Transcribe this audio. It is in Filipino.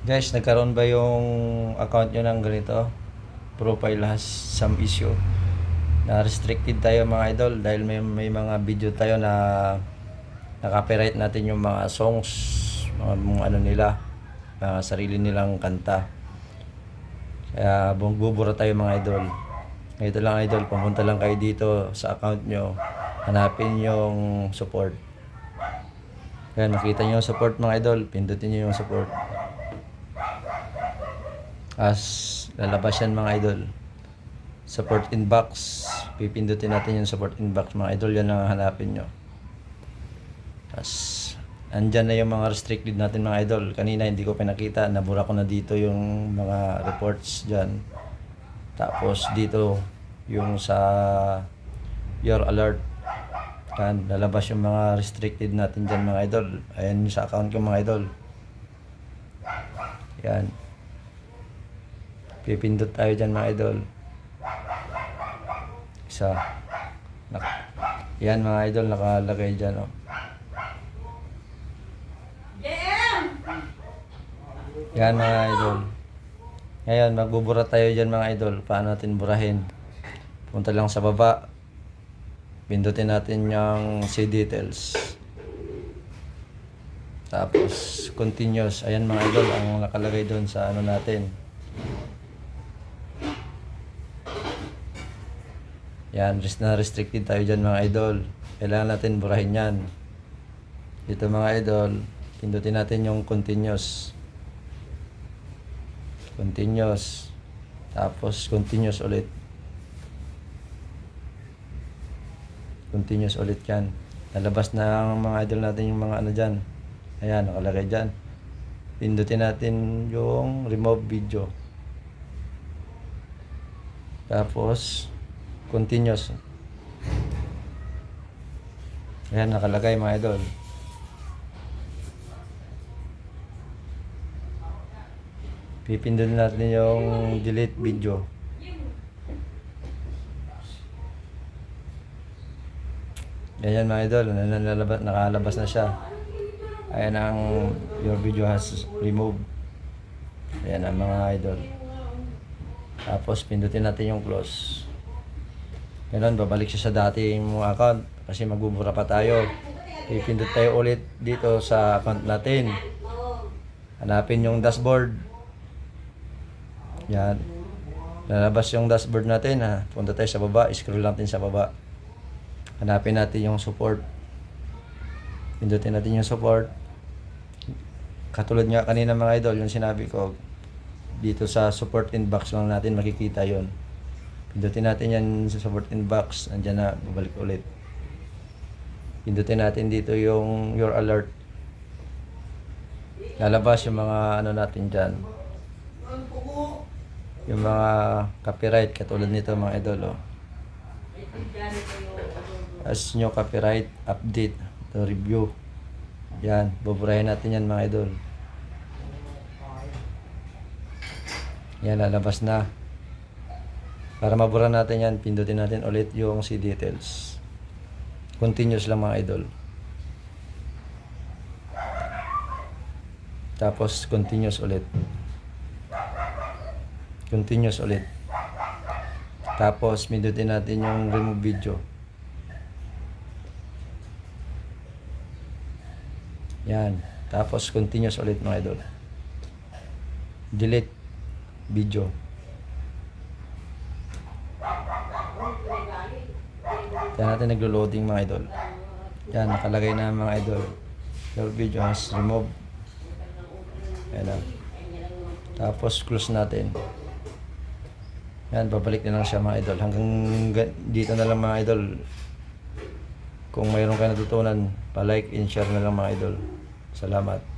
Guys, nagkaroon ba yung account nyo ng ganito? Profile has some issue. Na restricted tayo mga idol dahil may mga video tayo na na-copyright natin yung mga songs, mga ano nila, mga sarili nilang kanta. Kaya bubura tayo mga idol. Ito lang idol, pumunta lang kayo dito sa account nyo. Hanapin yung support. Kaya nakita nyo yung support mga idol, pindutin nyo yung support. As lalabas yan mga idol. Support inbox. Pipindutin natin yung support inbox mga idol. Yan ang hanapin nyo. As andyan na yung mga restricted natin mga idol. Kanina hindi ko pinakita. Nabura ko na dito yung mga reports dyan. Tapos dito yung sa your alert. Yan, lalabas yung mga restricted natin dyan mga idol. Ayan yung sa account ko mga idol. Yan. Pipindot tayo dyan mga idol. Isa. Yan mga idol, nakalagay dyan. Oh. Yan mga idol. Ngayon, magbubura tayo dyan mga idol. Paano natin burahin? Punta lang sa baba. Pindutin natin yung see details. Tapos, continuous. Ayan mga idol, ang nakalagay doon sa ano natin. Yan, na-restricted tayo dyan mga idol. Kailangan natin burahin yan. Dito mga idol, pindutin natin yung continuous. Continuous. Tapos, continuous ulit. Continuous ulit yan. Lalabas na ang mga idol natin yung mga ano dyan. Ayan, nakalagay dyan. Pindutin natin yung remove video. Tapos, continuous. Ayan, nakalagay mga idol. Pipindutin natin yung delete video. Ayan mga idol, nakalabas na siya. Ayan ang your video has removed. Ayan ang mga idol. Tapos pindutin natin yung close. Ngayon, babalik siya sa dating mga account kasi magbubura pa tayo. Pipindot tayo ulit dito sa account natin. Hanapin yung dashboard. Yan. Lalabas yung dashboard natin. Ha. Punta tayo sa baba. Scroll natin sa baba. Hanapin natin yung support. Pindutin natin yung support. Katulad nga kanina mga idol, yung sinabi ko, dito sa support inbox lang natin makikita yon. Pindutin natin yan sa support inbox. Andyan na, babalik ulit. Pindutin natin dito yung your alert. Lalabas yung mga ano natin dyan. Yung mga copyright, katulad nito mga idol. Oh. As new copyright, update, to review. Yan, buburahin natin yan mga idol. Yan, lalabas na. Para mabura natin yan, pindutin natin ulit yung see details. Continuous lang mga idol. Tapos continuous ulit. Continuous ulit. Tapos pindutin natin yung remove video. Yan. Tapos continuous ulit mga idol. Delete video. Yan natin naglo-loading mga idol. Yan, nakalagay na mga idol. Your video has removed. Yan na. Tapos close natin. Yan, babalik na lang siya mga idol. Hanggang dito na lang mga idol. Kung mayroon kayo natutunan, pa-like and share na lang mga idol. Salamat.